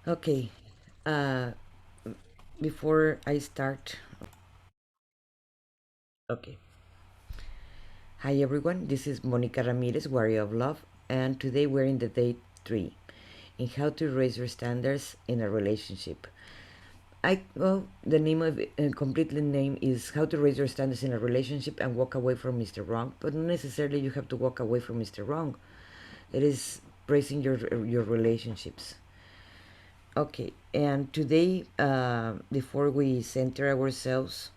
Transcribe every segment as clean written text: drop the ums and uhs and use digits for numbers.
Okay, uh, before I start, okay. Hi everyone, this is Monica Ramirez, Warrior of Love, and today we're in the day 3 in how to raise your standards in a relationship. The name of it, completely name is How to Raise Your Standards in a Relationship and Walk Away from Mr. Wrong, but not necessarily you have to walk away from Mr. Wrong. It is raising your relationships. Okay, and today, before we center ourselves,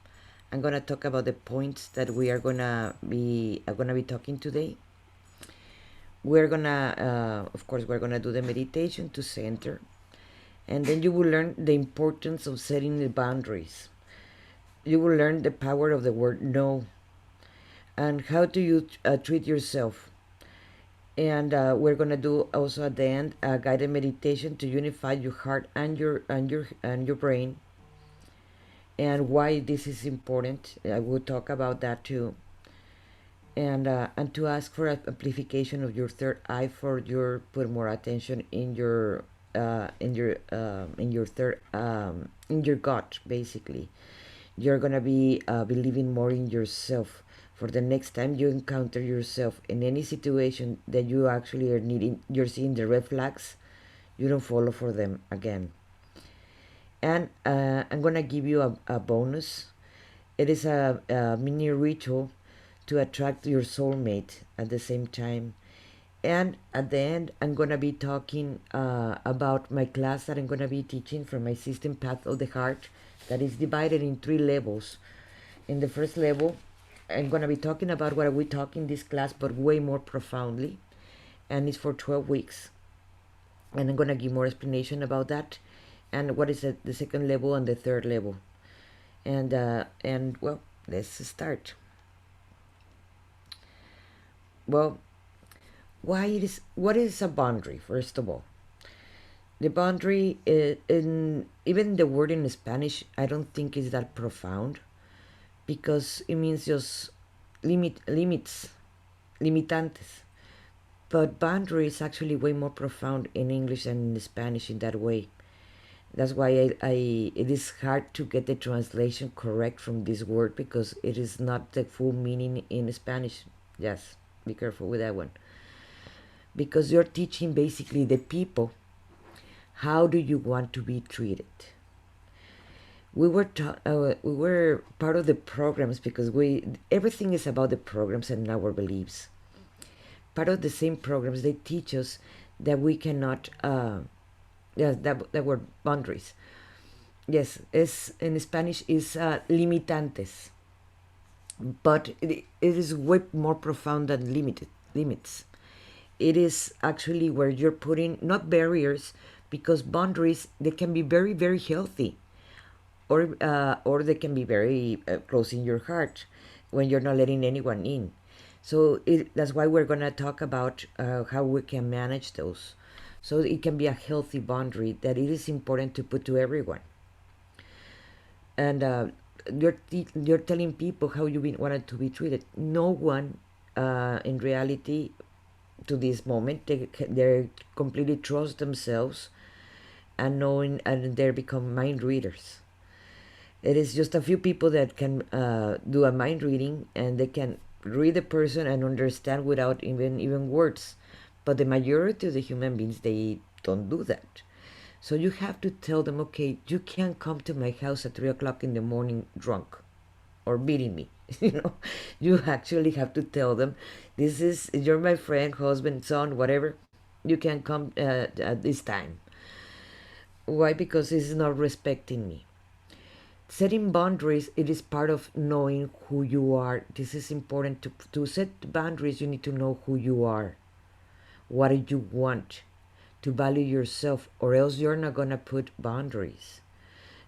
I'm gonna talk about the points that we are gonna be talking today. We're gonna, of course, we're gonna do the meditation to center, and then you will learn the importance of setting the boundaries. You will learn the power of the word no, and how do you treat yourself. And we're gonna do also at the end a guided meditation to unify your heart and your brain, and why this is important. I will talk about that too. And to ask for amplification of your third eye for your put more attention in your third in your gut. Basically, you're gonna be believing more in yourself. For the next time you encounter yourself in any situation that you actually are needing, you're seeing the red flags, you don't follow for them again. And I'm gonna give you a bonus. It is a mini ritual to attract your soulmate at the same time. And at the end, I'm gonna be talking about my class that I'm gonna be teaching from my system Path of the Heart, that is divided in 3 levels. In the first level, I'm gonna be talking about what we talk in this class, but way more profoundly, and it's for 12 weeks. And I'm gonna give more explanation about that, and what is the second level and the third level. And well, let's start. Well, what is a boundary? First of all, the boundary in even the word in Spanish, I don't think is that profound, because it means just limits, limitantes. But boundary is actually way more profound in English than in Spanish in that way. That's why it is hard to get the translation correct from this word, because it is not the full meaning in Spanish. Yes, be careful with that one. Because you're teaching basically the people, how do you want to be treated. We were part of the programs, because we everything is about the programs and our beliefs. Part of the same programs, they teach us that we cannot yes, that word boundaries. Yes, es in Spanish is limitantes, but it is way more profound than limited limits. It is actually where you're putting not barriers, because boundaries, they can be very very healthy, or they can be very close in your heart when you're not letting anyone in. So that's why we're going to talk about how we can manage those, so it can be a healthy boundary that it is important to put to everyone. And you're telling people how you wanted to be treated. No one, in reality, to this moment, they completely trust themselves, and knowing, and they become mind readers. It is just a few people that can do a mind reading, and they can read the person and understand without even words. But the majority of the human beings, they don't do that. So you have to tell them, okay, you can't come to my house at 3 o'clock in the morning drunk or beating me. You actually have to tell them, this is, you're my friend, husband, son, whatever. You can come at this time. Why? Because this is not respecting me. Setting boundaries, it is part of knowing who you are. This is important. To set boundaries, you need to know who you are. What do you want? To value yourself, or else you're not going to put boundaries.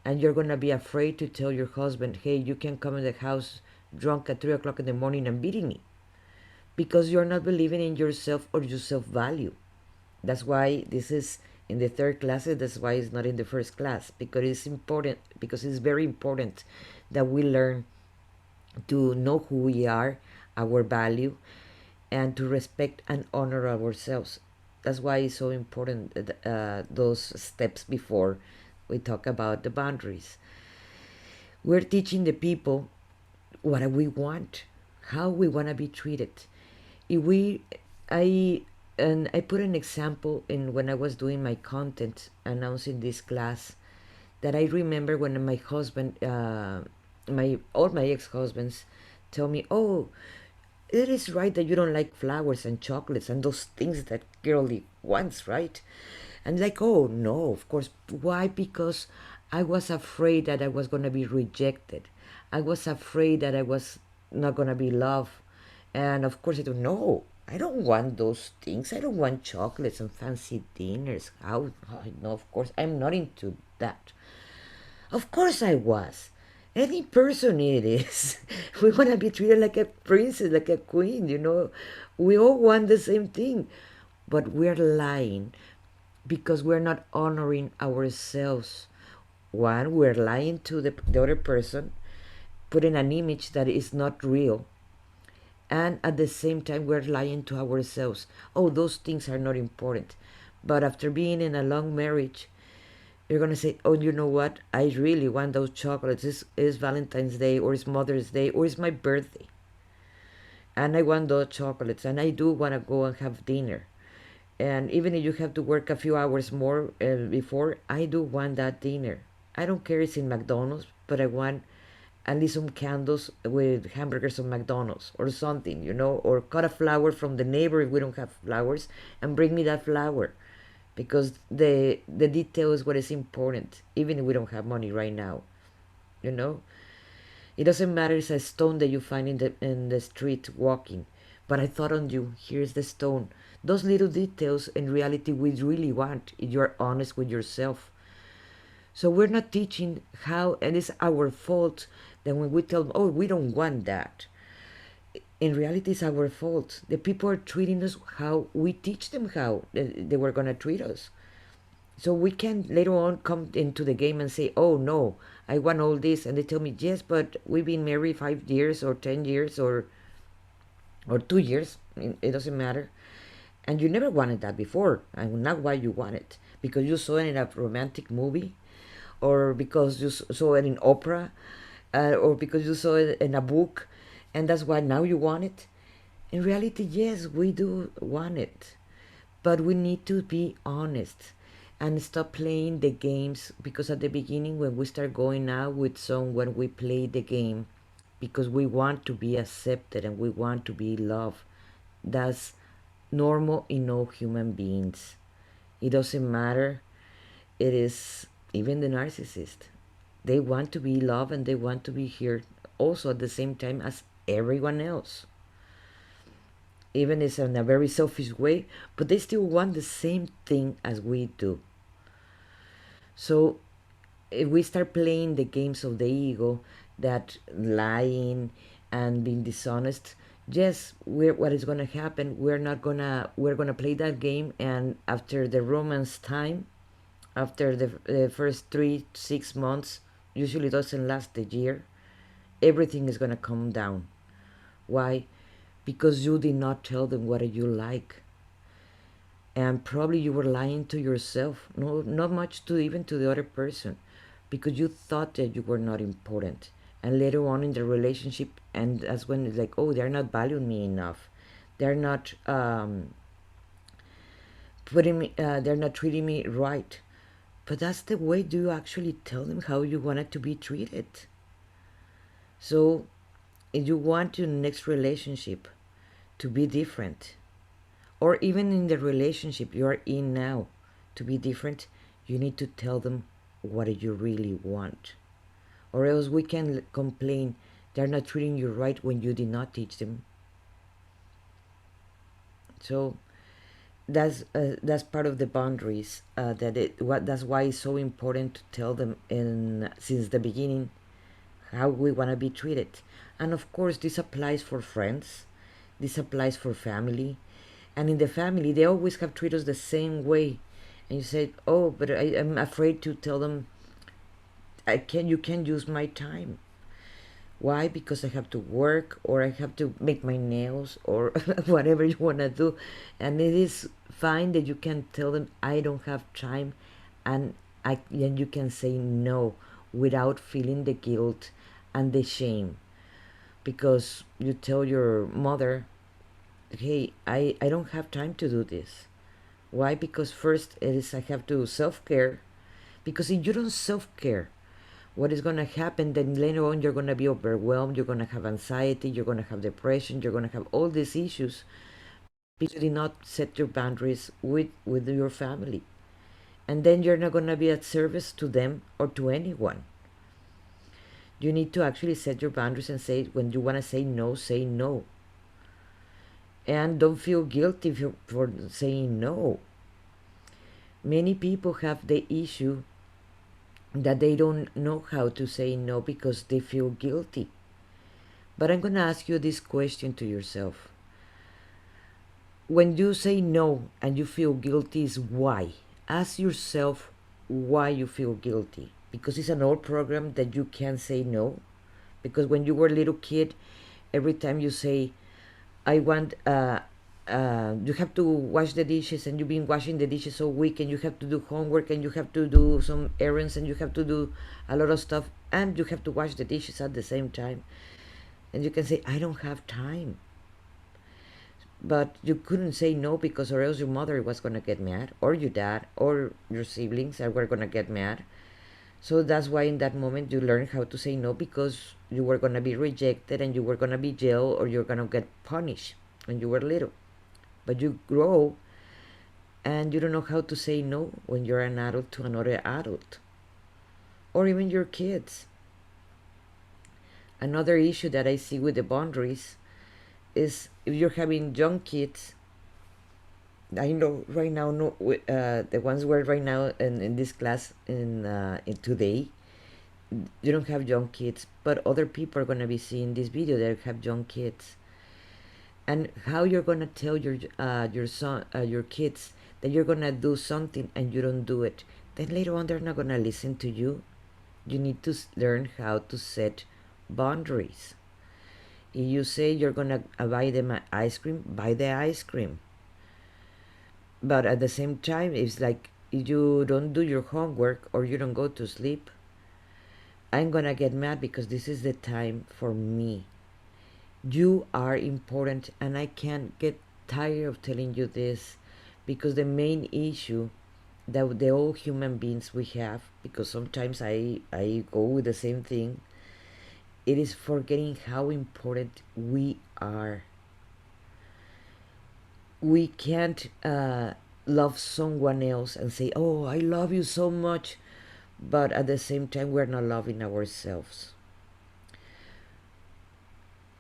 And you're going to be afraid to tell your husband, hey, you can come in the house drunk at 3 o'clock in the morning and beating me, because you're not believing in yourself or your self-value. That's why this is in the third class. That's why it's not in the first class, because it's important, because it's very important that we learn to know who we are, our value, and to respect and honor ourselves. That's why it's so important, those steps before we talk about the boundaries. We're teaching the people what we want, how we want to be treated. If we, I, and I put an example in when I was doing my content announcing this class, that I remember when my husband, my all my ex-husbands, tell me, "Oh, it is right that you don't like flowers and chocolates and those things that girly wants, right?" And like, oh no, of course. Why? Because I was afraid that I was gonna be rejected. I was afraid that I was not gonna be loved. And of course I don't know. I don't want those things. I don't want chocolates and fancy dinners. How? No, of course I'm not into that. Of course I was. Any person it is. We want to be treated like a princess, like a queen, you know. We all want the same thing. But we're lying because we're not honoring ourselves. One, we're lying to the other person, putting an image that is not real. And at the same time, we're lying to ourselves. Oh, those things are not important. But after being in a long marriage, you're gonna say, "Oh, you know what? I really want those chocolates. It's Valentine's Day, or it's Mother's Day, or it's my birthday, and I want those chocolates, and I do want to go and have dinner. And even if you have to work a few hours more before, I do want that dinner. I don't care if it's in McDonald's, but I want at least some candles with hamburgers on McDonald's or something, you know, or cut a flower from the neighbor if we don't have flowers, and bring me that flower." Because the detail is what is important, even if we don't have money right now, you know. It doesn't matter, it's a stone that you find in the street walking, but I thought on you, here's the stone. Those little details in reality we really want if you're honest with yourself. So we're not teaching how, and it's our fault that when we tell them, "Oh, we don't want that," in reality it's our fault. The people are treating us how we teach them how they were going to treat us. So we can later on come into the game and say, "Oh no, I want all this," and they tell me, "Yes, but we've been married 5 years or 10 years or 2 years. It doesn't matter, and you never wanted that before, and not why you want it, because you saw it in a romantic movie, or because you saw it in opera, or because you saw it in a book, and that's why now you want it." In reality, yes, we do want it, but we need to be honest and stop playing the games, because at the beginning when we start going out with someone, we play the game because we want to be accepted and we want to be loved. That's normal in all human beings. It doesn't matter. It is even the narcissist. They want to be loved and they want to be heard also at the same time as everyone else. Even it's in a very selfish way, but they still want the same thing as we do. So if we start playing the games of the ego, that lying and being dishonest, yes, what is going to happen, we're gonna play that game, and after the romance time, after the first 3 6 months, usually doesn't last a year, everything is going to come down. Why? Because you did not tell them what you like, and probably you were lying to yourself, no, not much to even to the other person, because you thought that you were not important. And later on in the relationship, and that's when it's like, "Oh, they're not valuing me enough, they're not putting me they're not treating me right." But that's the way do you actually tell them how you want it to be treated. So if you want your next relationship to be different, or even in the relationship you are in now to be different, you need to tell them what you really want. Or else we can complain they're not treating you right when you did not teach them. So that's part of the boundaries, that's why it's so important to tell them since the beginning how we want to be treated. And of course this applies for friends, this applies for family, and in the family they always have treated us the same way. And you say, "Oh, but I'm afraid to tell them you can use my time." Why? Because I have to work, or I have to make my nails, or whatever you want to do. And it is fine that you can tell them, I don't have time, and and you can say no without feeling the guilt and the shame. Because you tell your mother, hey, I don't have time to do this. Why? Because first it is I have to self-care. Because if you don't self-care, what is going to happen then later on, you're going to be overwhelmed, you're going to have anxiety, you're going to have depression, you're going to have all these issues because you did not set your boundaries with your family. And then you're not going to be at service to them or to anyone. You need to actually set your boundaries and say, when you want to say no, say no. And don't feel guilty for saying no. Many people have the issue that they don't know how to say no because they feel guilty. But I'm going to ask you this question to yourself. When you say no and you feel guilty, is why? Ask yourself why you feel guilty. Because it's an old program that you can't say no. Because when you were a little kid, every time you say, I want, you have to wash the dishes, and you've been washing the dishes all week, and you have to do homework, and you have to do some errands, and you have to do a lot of stuff, and you have to wash the dishes at the same time. And you can say, I don't have time. But you couldn't say no because or else your mother was going to get mad, or your dad, or your siblings were going to get mad. So that's why in that moment you learn how to say no, because you were going to be rejected and you were going to be jailed, or you're going to get punished when you were little. But you grow and you don't know how to say no when you're an adult to another adult, or even your kids. Another issue that I see with the boundaries is if you're having young kids. I know right now, no, the ones who are right now in this class in today, you don't have young kids, but other people are gonna be seeing this video that have young kids, and how you're gonna tell your son, your kids, that you're gonna do something and you don't do it, then later on they're not gonna listen to you. You need to learn how to set boundaries. If you say you're gonna buy them ice cream, buy the ice cream. But at the same time, it's like if you don't do your homework or you don't go to sleep, I'm gonna get mad because this is the time for me. You are important, and I can't get tired of telling you this, because the main issue that the all human beings we have, because sometimes I go with the same thing, it is forgetting how important we are. We can't love someone else and say, oh, I love you so much, but at the same time we're not loving ourselves.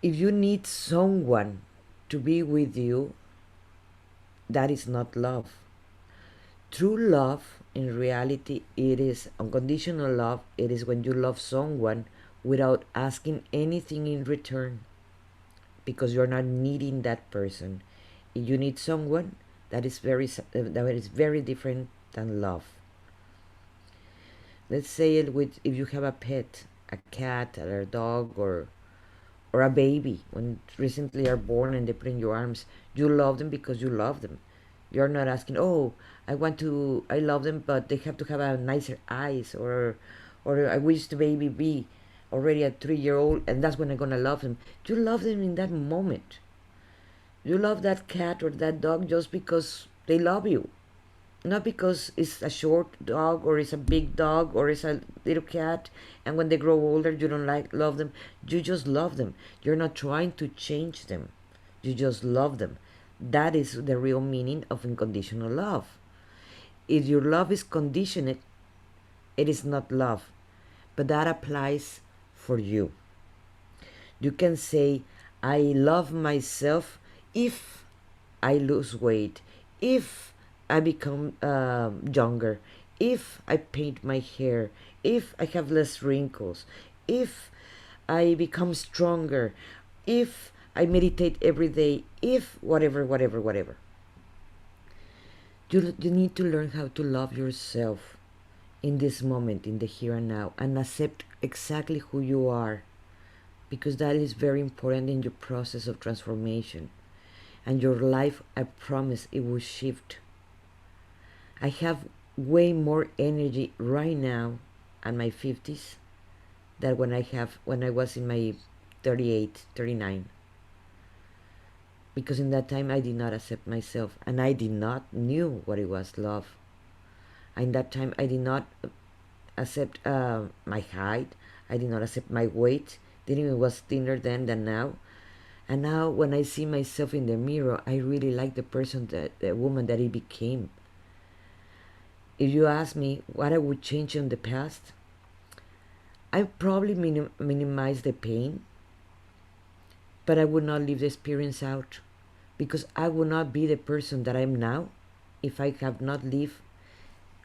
If you need someone to be with you, that is not love. True love, in reality, it is unconditional love. It is when you love someone without asking anything in return, because you're not needing that person. If you need someone, that is very different than love. Let's say it with, if you have a pet, a cat or a dog, or a baby when recently are born and they put in your arms, you love them because you love them. You're not asking, oh, I love them, but they have to have a nicer eyes, or I wish the baby be already a 3-year old, and that's when I'm gonna love them. You love them in that moment. You love that cat or that dog just because they love you, not because it's a short dog or it's a big dog or it's a little cat, and when they grow older you don't love them. You just love them. You're not trying to change them. You just love them. That is the real meaning of unconditional love. If your love is conditioned, it is not love. But that applies for you. You can say, I love myself if I lose weight, if I become younger, if I paint my hair, if I have less wrinkles, if I become stronger, if I meditate every day, if whatever, whatever, whatever. You need to learn how to love yourself in this moment, in the here and now, and accept exactly who you are. because that is very important in your process of transformation. And your life, I promise, it will shift. I have way more energy right now at my 50s than when I was in my 38, 39. Because in that time I did not accept myself, and I did not knew what it was love. In that time I did not accept my height. I did not accept my weight. Didn't even was thinner then than now. And now when I see myself in the mirror, I really like the woman that I became. If you ask me what I would change in the past, I probably minimize the pain, but I would not leave the experience out, because I would not be the person that I am now if I have not lived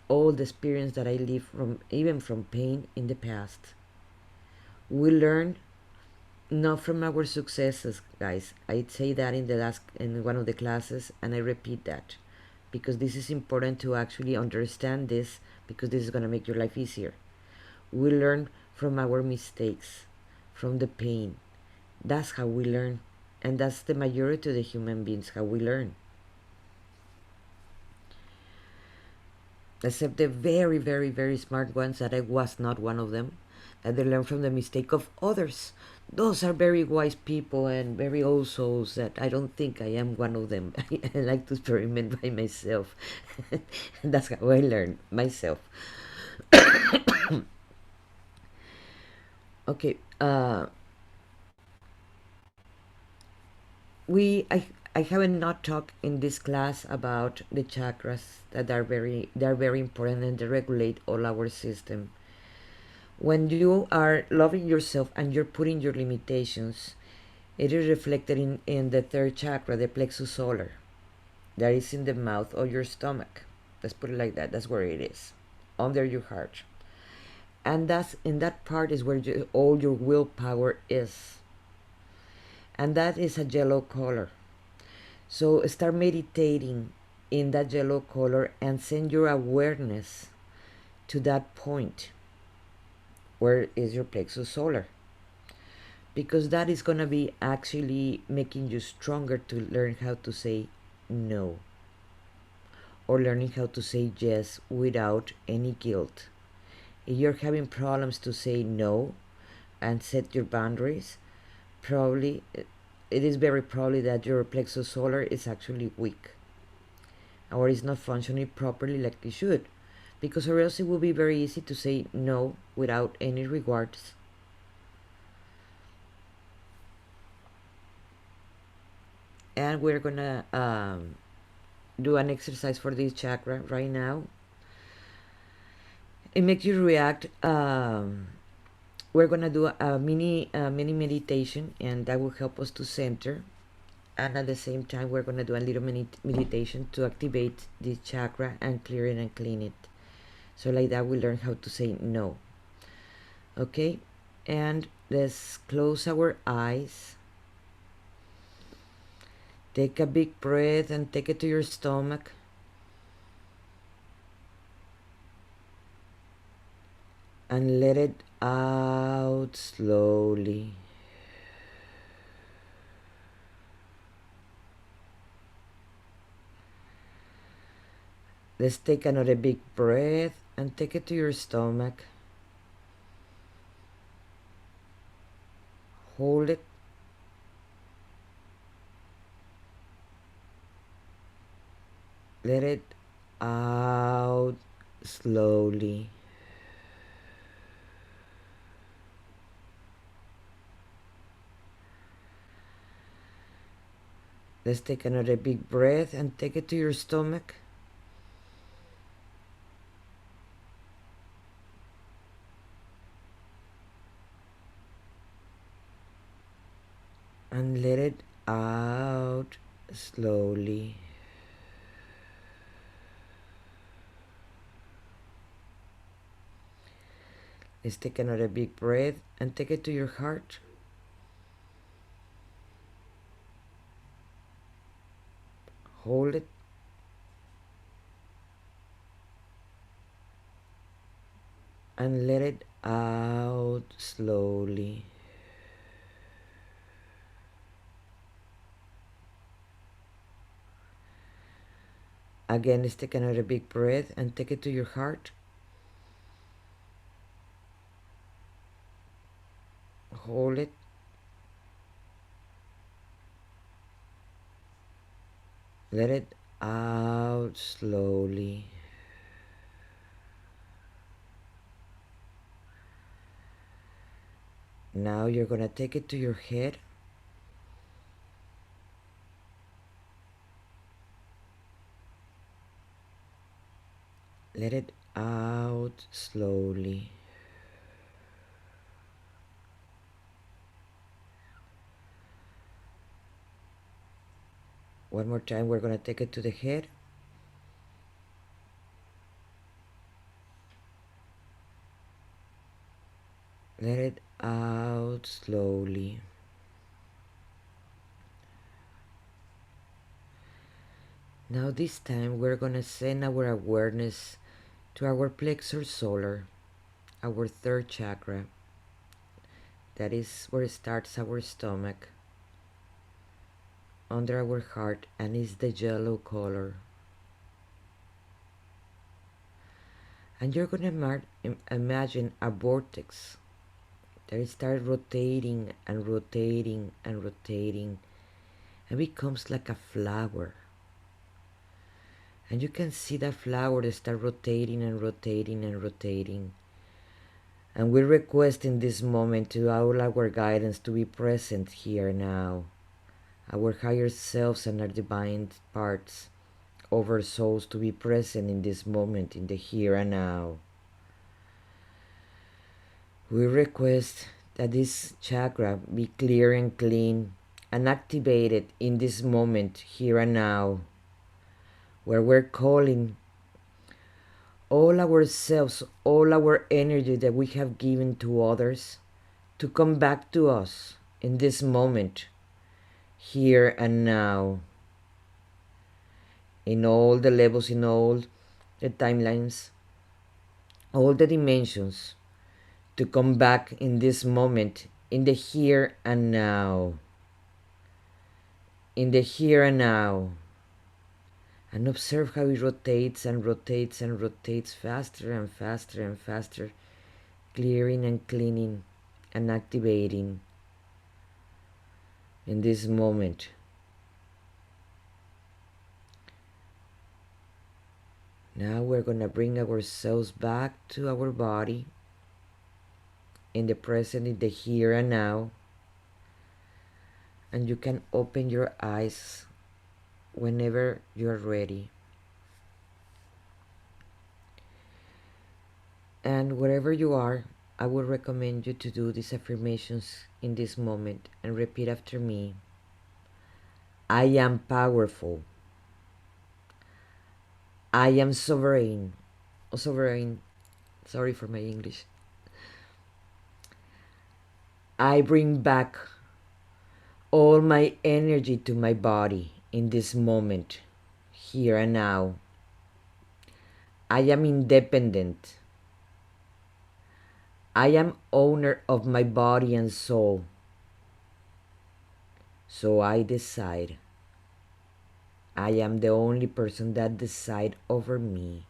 all the experience that I lived from, even from pain in the past. We learn not from our successes, guys. I say that in one of the classes, and I repeat that because this is important to actually understand this, because this is going to make your life easier. We learn from our mistakes, from the pain. That's how we learn, and that's the majority of the human beings how we learn. Except the very, very, very smart ones, that I was not one of them, that they learn from the mistake of others. Those are very wise people and very old souls that I don't think I am one of them. I like to experiment by myself. And that's how I learn myself. Okay, I haven't not talked in this class about the chakras that they're very important, and they regulate all our system. When you are loving yourself and you're putting your limitations, it is reflected in the third chakra, the plexus solar, that is in the mouth of your stomach. Let's put it like that. That's where it is, under your heart. And that's in that part is where all your willpower is. And that is a yellow color. So start meditating in that yellow color and send your awareness to that point where is your plexus solar, because that is going to be actually making you stronger to learn how to say no, or learning how to say yes without any guilt. If you're having problems to say no and set your boundaries, probably it is very probably that your plexus solar is actually weak, or is not functioning properly like it should, because or else it will be very easy to say no without any rewards. And we're gonna do an exercise for this chakra right now. It makes you react. We're gonna do a mini meditation, and that will help us to center. And at the same time, we're gonna do a little meditation to activate this chakra and clear it and clean it. So like that, we learn how to say no. Okay, and let's close our eyes. Take a big breath and take it to your stomach. And let it out slowly. Let's take another big breath and take it to your stomach. Hold it. Let it out slowly. Let's take another big breath and take it to your stomach. And let it out slowly. Let's take another big breath and take it to your heart. Hold it. And let it out slowly. Again, let's take another big breath and take it to your heart. Hold it. Let it out slowly. Now you're gonna take it to your head. Let it out slowly. One more time, we're gonna take it to the head. Let it out slowly. Now this time we're gonna send our awareness to our plexus solar, our third chakra. That is where it starts our stomach, under our heart, and is the yellow color. And you're gonna imagine a vortex that starts rotating and rotating and rotating and becomes like a flower. And you can see that flower that start rotating and rotating and rotating. And we request in this moment to all our guidance to be present here now. Our higher selves and our divine parts of our souls to be present in this moment, in the here and now. We request that this chakra be clear and clean and activated in this moment, here and now, where we're calling all ourselves, all our energy that we have given to others to come back to us in this moment, here and now, in all the levels, in all the timelines, all the dimensions, to come back in this moment, in the here and now, in the here and now, and observe how it rotates and rotates and rotates faster and faster and faster, clearing and cleaning and activating in this moment. Now we're going to bring ourselves back to our body, in the present, in the here and now, and you can open your eyes whenever you're ready. And wherever you are, I would recommend you to do these affirmations in this moment and repeat after me. I am powerful. I am sovereign. Oh, sovereign. Sorry for my English. I bring back all my energy to my body in this moment, here and now. I am independent. I am owner of my body and soul. So I decide. I am the only person that decides over me.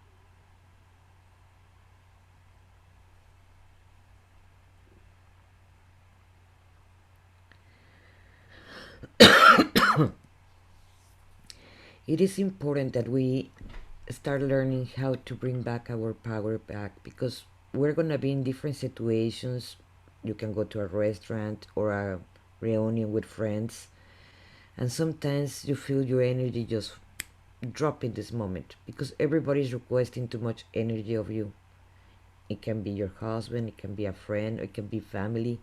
It is important that we start learning how to bring back our power back, because we're going to be in different situations. You can go to a restaurant or a reunion with friends, and sometimes you feel your energy just drop in this moment because everybody's requesting too much energy of you. It can be your husband, it can be a friend, it can be family.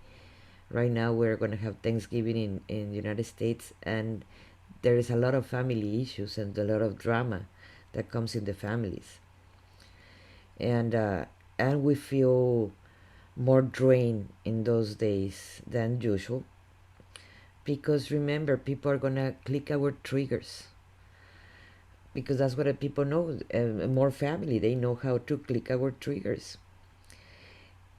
Right now we're going to have Thanksgiving in the United States, and there is a lot of family issues and a lot of drama that comes in the families. And we feel more drained in those days than usual, because remember, people are going to click our triggers, because that's what people know. More family, they know how to click our triggers.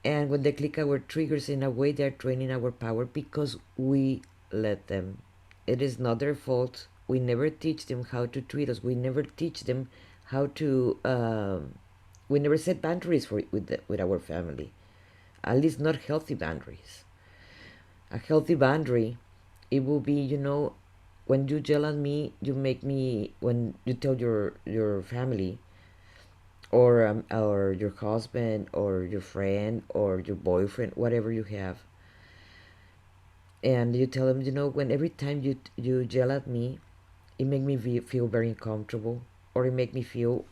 And when they click our triggers, in a way they're draining our power because we let them. It is not their fault. we never teach them how to treat us. We never teach them how to. We never set boundaries with our family. At least not healthy boundaries. A healthy boundary, it will be, when you yell at me, you make me. When you tell your family, or your husband, or your friend, or your boyfriend, whatever you have, and you tell them, when every time you yell at me, it make me feel very uncomfortable, or it make me feel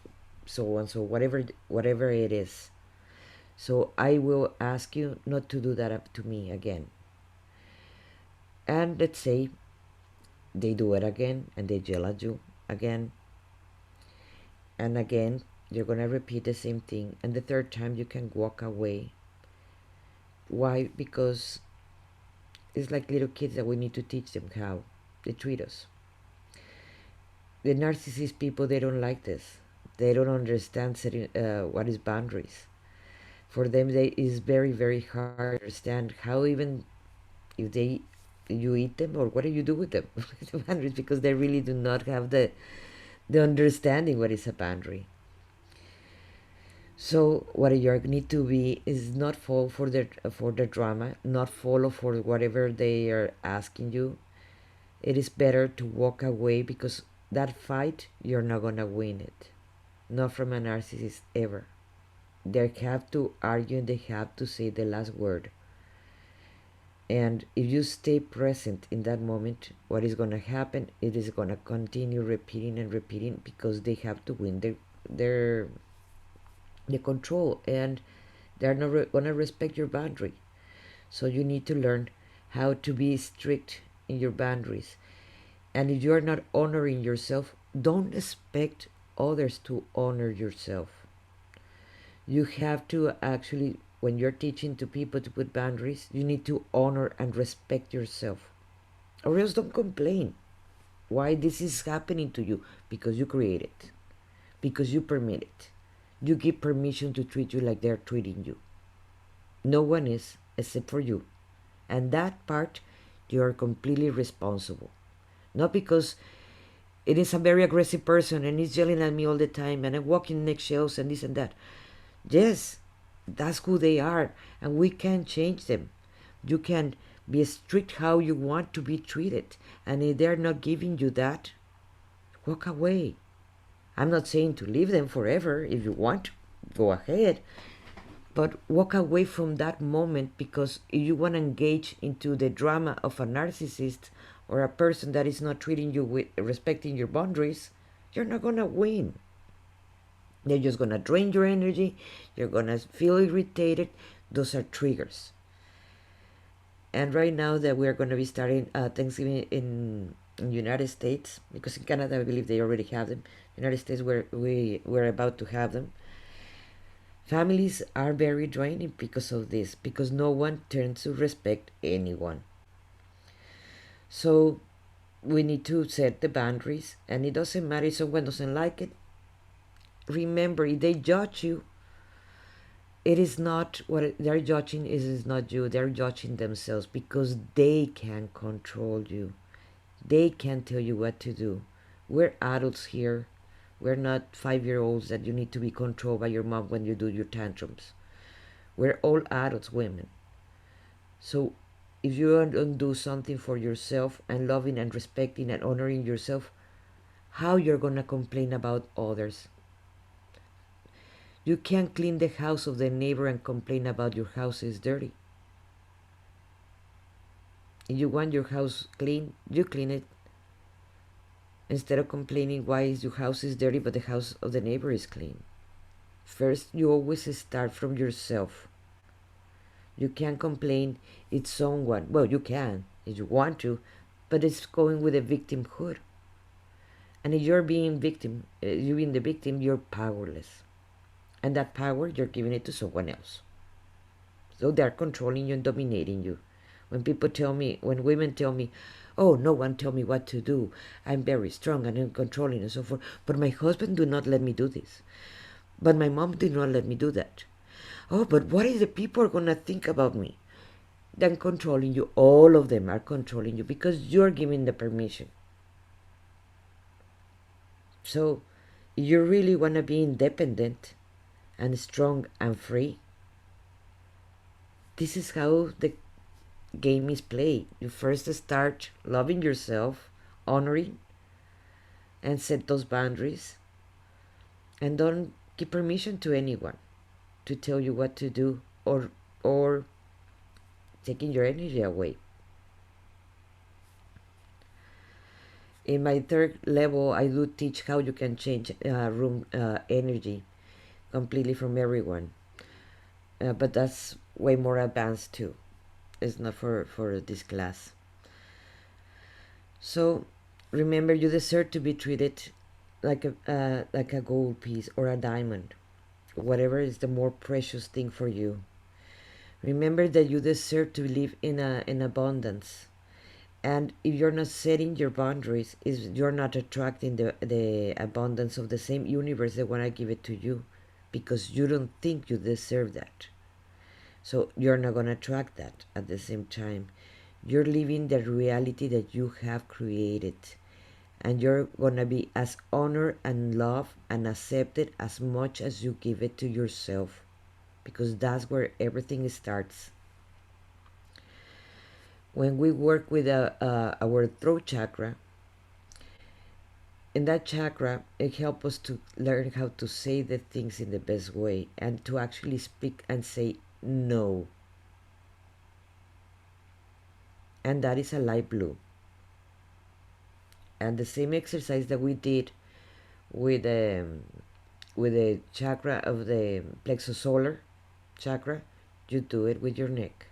so and so, whatever it is. So I will ask you not to do that up to me again. And let's say they do it again, and they yell at you again and again. You're gonna repeat the same thing, and the third time you can walk away. Why? Because it's like little kids that we need to teach them how they treat us. The narcissist people, they don't like this. They don't understand setting, what is boundaries. For them, it's very, very hard to understand how, even if you eat them, or what do you do with them, the boundaries, because they really do not have the understanding what is a boundary. So what you need to be is not fall for the drama, not follow for whatever they are asking you. It is better to walk away, because that fight, you're not gonna win it. Not from a narcissist ever. They have to argue, and they have to say the last word. And if you stay present in that moment, what is gonna happen? It is gonna continue repeating and repeating, because they have to win their the control, and they're not gonna respect your boundary. So you need to learn how to be strict in your boundaries. And if you are not honoring yourself, don't expect others to honor yourself. You have to actually, when you're teaching to people to put boundaries, you need to honor and respect yourself. Or else don't complain. Why this is happening to you? Because you create it. Because you permit it. You give permission to treat you like they're treating you. No one is, except for you. And that part, you are completely responsible. Not because it is a very aggressive person and he's yelling at me all the time and I'm walking next shelves and this and that. Yes, that's who they are, and we can change them. You can be strict how you want to be treated, and if they're not giving you that, walk away. I'm not saying to leave them forever. If you want, go ahead, but walk away from that moment, because if you want to engage into the drama of a narcissist or a person that is not treating you with respecting your boundaries, you're not gonna win. They're just gonna drain your energy. You're gonna feel irritated. Those are triggers. And right now that we're gonna be starting Thanksgiving in United States, because in Canada I believe they already have them. United States we're about to have them. Families are very draining because of this, because no one turns to respect anyone. So we need to set the boundaries, and it doesn't matter if someone doesn't like it. Remember, if they judge you, it is not what they're judging is not you. They're judging themselves, because they can control you. They can tell you what to do. We're adults here. We're not 5-year-olds that you need to be controlled by your mom when you do your tantrums. We're all adults, women. So if you don't do something for yourself, and loving and respecting and honoring yourself, how you're gonna complain about others? You can't clean the house of the neighbor and complain about your house is dirty. If you want your house clean, you clean it. Instead of complaining why your house is dirty but the house of the neighbor is clean. First, you always start from yourself. You can't complain it's someone. Well, you can if you want to, but it's going with a victimhood. And if you're being victim, you being the victim, you're powerless. And that power, you're giving it to someone else. So they're controlling you and dominating you. When women tell me, oh, no one tell me what to do. I'm very strong and I'm controlling and so forth. But my husband do not let me do this. But my mom did not let me do that. Oh, but what is the people are going to think about me? Then controlling you. All of them are controlling you because you're giving the permission. So you really want to be independent and strong and free. This is how the game is played. You first start loving yourself, honoring, and set those boundaries, and don't give permission to anyone to tell you what to do, or taking your energy away. In my third level, I do teach how you can change room energy completely from everyone. But that's way more advanced too. It's not for this class. So remember, you deserve to be treated like a gold piece or a diamond, whatever is the more precious thing for you. Remember that you deserve to live in abundance. And if you're not setting your boundaries, is you're not attracting the abundance of the same universe that want to give it to you, because you don't think you deserve that. So you're not going to attract that at the same time. You're living the reality that you have created. And you're going to be as honored and loved and accepted as much as you give it to yourself. Because that's where everything starts. When we work with our throat chakra, in that chakra, it helps us to learn how to say the things in the best way and to actually speak and say no. And that is a light blue. And the same exercise that we did with with the chakra of the plexus solar chakra, you do it with your neck.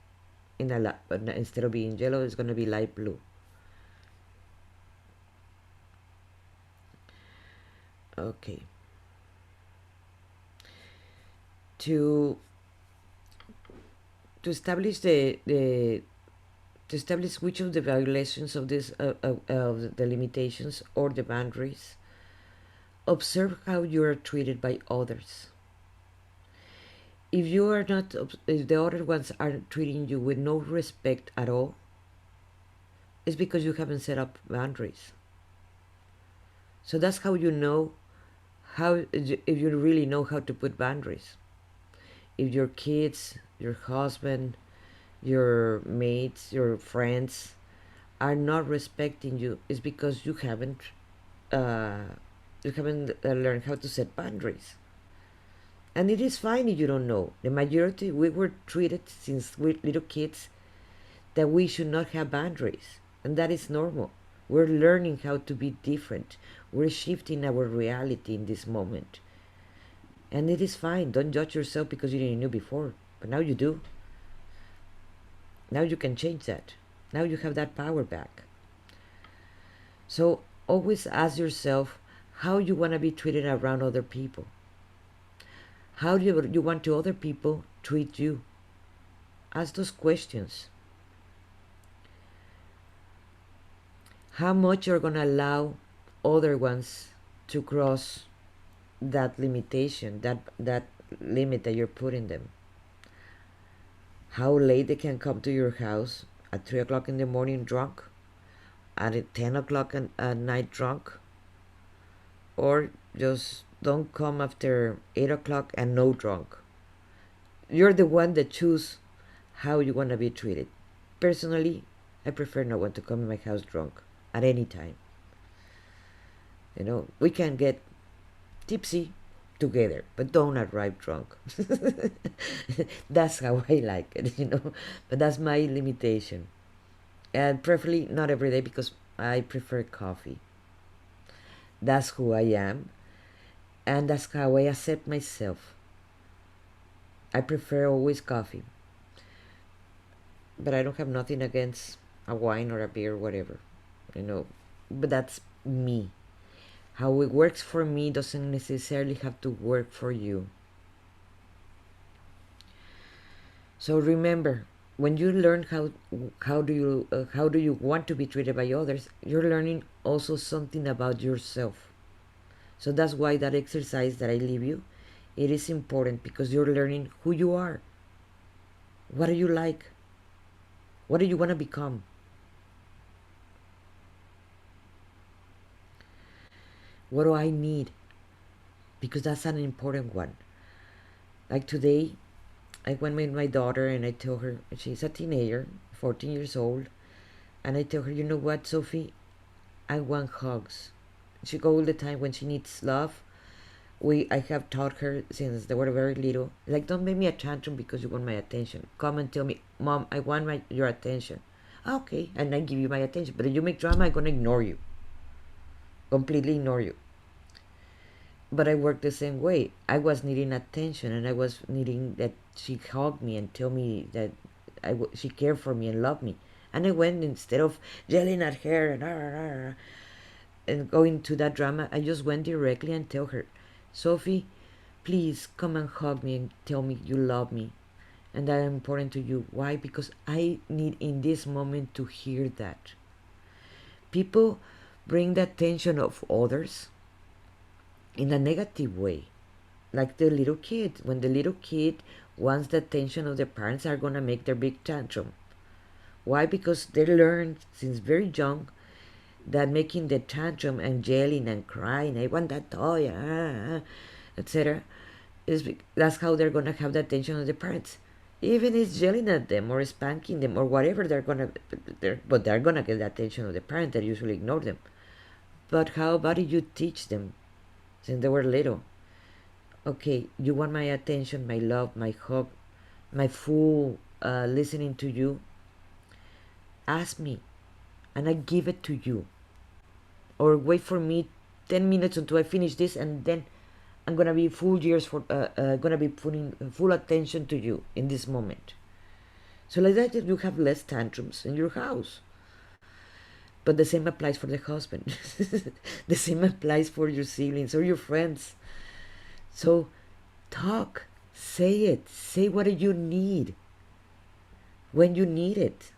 But instead of being yellow, it's going to be light blue. Okay. To establish to establish which of the violations of this of the limitations or the boundaries, observe how you are treated by others. If you are not, if the other ones are treating you with no respect at all, it's because you haven't set up boundaries. So that's how you know how, if you really know how to put boundaries. If your kids, your husband, your mates, your friends are not respecting you, it's because uh, you haven't learned how to set boundaries. And it is fine if you don't know. The majority, we were treated since we're little kids that we should not have boundaries, and that is normal. We're learning how to be different. We're shifting our reality in this moment. And it is fine. Don't judge yourself because you didn't know before. But now you do. Now you can change that. Now you have that power back. So always ask yourself how you want to be treated around other people. How do you want to other people treat you? Ask those questions. How much you're going to allow other ones to cross that limitation, that limit that you're putting them. How late they can come to your house at 3 o'clock in the morning drunk, at 10 o'clock at night drunk, or just don't come after 8 o'clock and no drunk. You're the one that choose how you want to be treated. Personally, I prefer no one to come in my house drunk at any time. You know, we can get tipsy together, but don't arrive drunk. That's how I like it, you know. But that's my limitation. And preferably not every day because I prefer coffee. That's who I am, and that's how I accept myself. I prefer always coffee. But I don't have nothing against a wine or a beer or whatever, you know. But that's me. How it works for me doesn't necessarily have to work for you. So remember, when you learn how do you want to be treated by others, you're learning also something about yourself. So that's why that exercise that I leave you, it is important because you're learning who you are. What do you like? What do you want to become? What do I need? Because that's an important one. Like today, I went with my daughter and I told her, she's a teenager, 14 years old, and I tell her, you know what, Sophie? I want hugs. She go all the time when she needs love. I have taught her since they were very little, like, don't make me a tantrum because you want my attention. Come and tell me, Mom, I want your attention. Okay, and I give you my attention. But if you make drama, I'm gonna ignore you, completely ignore you. But I work the same way. I was needing attention, and I was needing that she hug me and tell me that she cared for me and loved me. And I went, instead of yelling at her and going to that drama, I just went directly and tell her, Sophie, please come and hug me and tell me you love me and that I'm important to you. Why? Because I need in this moment to hear that. People bring the attention of others in a negative way, like the little kid. When the little kid wants the attention of the parents, are gonna make their big tantrum. Why? Because they learn since very young that making the tantrum and yelling and crying, I want that toy, etc., that's how they're gonna have the attention of the parents. Even if it's yelling at them or spanking them or whatever, they're gonna get the attention of the parent that usually ignore them. But how about if you teach them since they were little? Okay, you want my attention, my love, my hug, my full listening to you. Ask me, and I give it to you. Or wait for me 10 minutes until I finish this, and then I'm gonna be gonna be putting full attention to you in this moment. So like that, you have less tantrums in your house. But the same applies for the husband. The same applies for your siblings or your friends. So talk, say it, say what you need when you need it.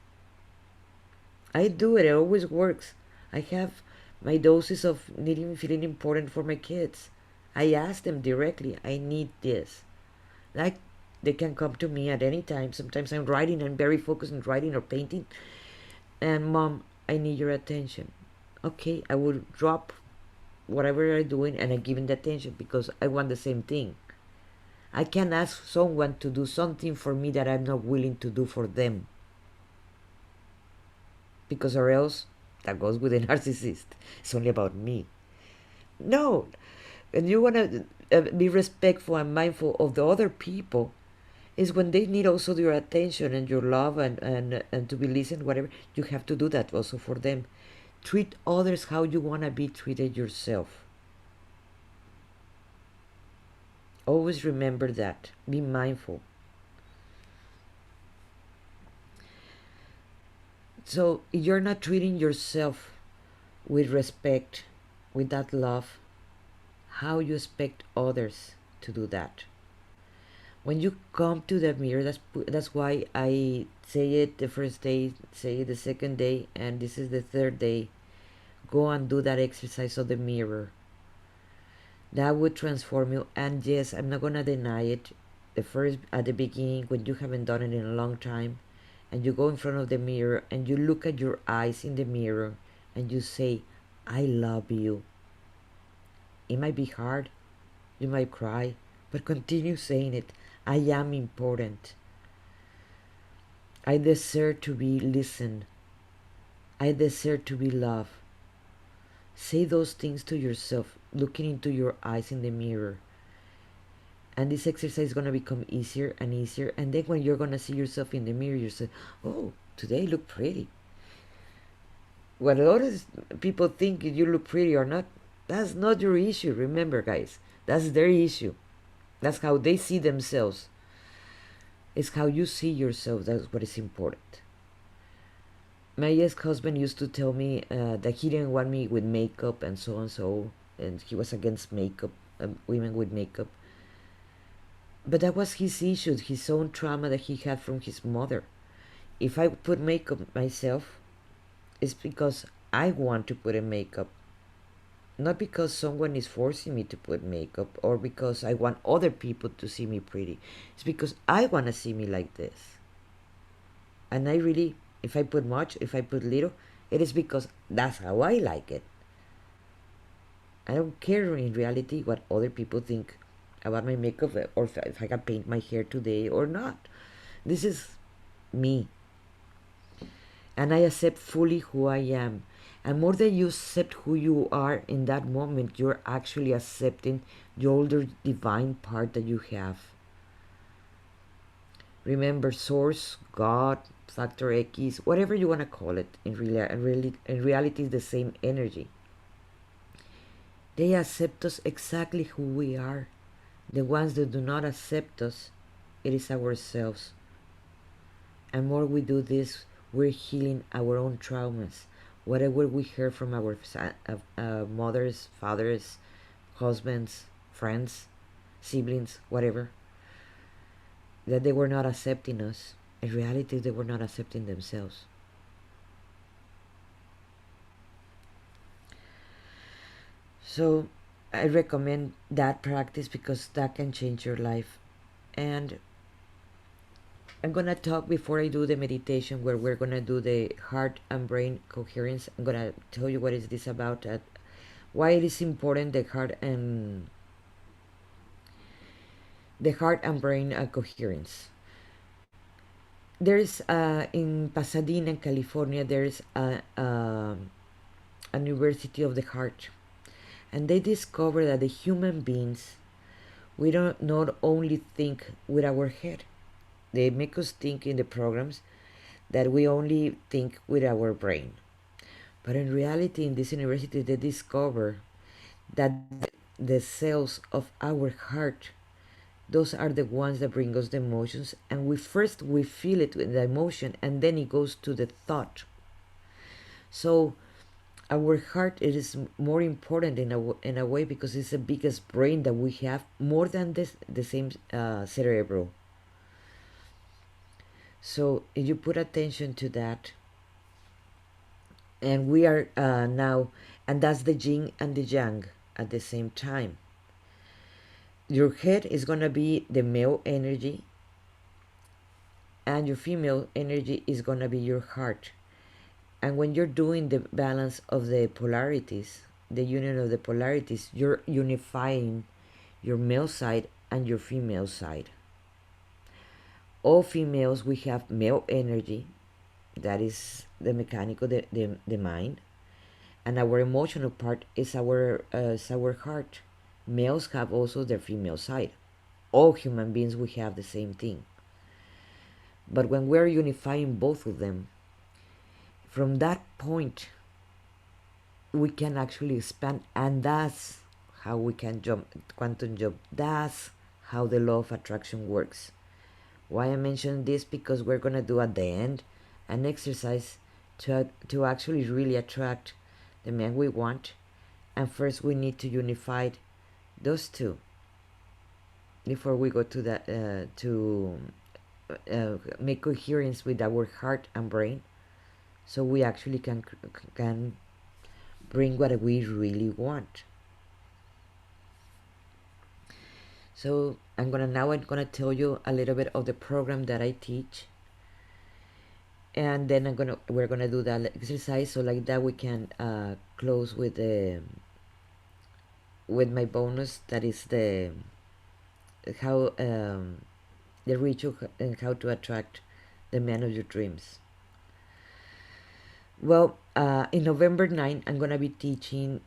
I do it, it always works. I have my doses of feeling important for my kids. I ask them directly, I need this. Like, they can come to me at any time. Sometimes I'm writing, I'm very focused on writing or painting. And Mom, I need your attention. Okay, I will drop whatever I'm doing and I give them the attention because I want the same thing. I can't ask someone to do something for me that I'm not willing to do for them. Because or else, that goes with a narcissist. It's only about me. No, and you want to be respectful and mindful of the other people is when they need also your attention and your love and to be listened, whatever. You have to do that also for them. Treat others how you want to be treated yourself. Always remember that. Be mindful. So if you're not treating yourself with respect, with that love, how you expect others to do that? When you come to the mirror, that's why I say it the first day, say it the second day, and this is the third day. Go and do that exercise of the mirror. That would transform you. And yes, I'm not gonna deny it. At the beginning, when you haven't done it in a long time, and you go in front of the mirror and you look at your eyes in the mirror and you say, I love you. It might be hard. You might cry, but continue saying it. I am important. I deserve to be listened. I deserve to be loved. Say those things to yourself, looking into your eyes in the mirror. And this exercise is going to become easier and easier. And then when you're going to see yourself in the mirror, you say, oh, today you look pretty. What other people think if you look pretty or not, that's not your issue. Remember, guys, that's their issue. That's how they see themselves. It's how you see yourself. That's what is important. My ex-husband used to tell me that he didn't want me with makeup and so and so, and he was against makeup, women with makeup. But that was his issue, his own trauma that he had from his mother. If I put makeup myself, it's because I want to put a makeup. Not because someone is forcing me to put makeup or because I want other people to see me pretty. It's because I want to see me like this. And I really, if I put much, if I put little, it is because that's how I like it. I don't care in reality what other people think about my makeup, or if I can paint my hair today or not. This is me, and I accept fully who I am. And more than you accept who you are in that moment, you're actually accepting the older divine part that you have. Remember, source, God, factor X, whatever you want to call it, in reality, is the same energy. They accept us exactly who we are. The ones that do not accept us, it is ourselves. And more we do this, we're healing our own traumas. Whatever we heard from our mothers, fathers, husbands, friends, siblings, whatever, that they were not accepting us. In reality, they were not accepting themselves. So I recommend that practice because that can change your life. And I'm gonna talk before I do the meditation where we're gonna do the heart and brain coherence. I'm gonna tell you what is this about, why it is important, the heart and brain coherence. There's in Pasadena, California, there's a University of the Heart, and they discovered that the human beings, we don't not only think with our head. They make us think in the programs that we only think with our brain. But in reality, in this university, they discover that the cells of our heart, those are the ones that bring us the emotions, and we feel it with the emotion, and then it goes to the thought. So our heart, it is more important in a way because it's the biggest brain that we have, more than the same cerebral. So if you put attention to that, and we are now, and that's the yin and the yang at the same time. Your head is going to be the male energy, and your female energy is going to be your heart. And when you're doing the balance of the polarities, the union of the polarities, you're unifying your male side and your female side. All females, we have male energy, that is the mechanical, the mind, and our emotional part is our heart. Males have also their female side. All human beings, we have the same thing. But when we're unifying both of them, from that point, we can actually expand, and that's how we can jump, quantum jump. That's how the law of attraction works. Why I mention this? Because we're gonna do at the end an exercise to actually really attract the man we want, and first we need to unify those two before we go to that to make coherence with our heart and brain, so we actually can bring what we really want. So I'm gonna tell you a little bit of the program that I teach, and then we're gonna do that exercise, so like that we can close with my bonus, that is the how the ritual and how to attract the man of your dreams. Well, in November 9, I'm gonna be teaching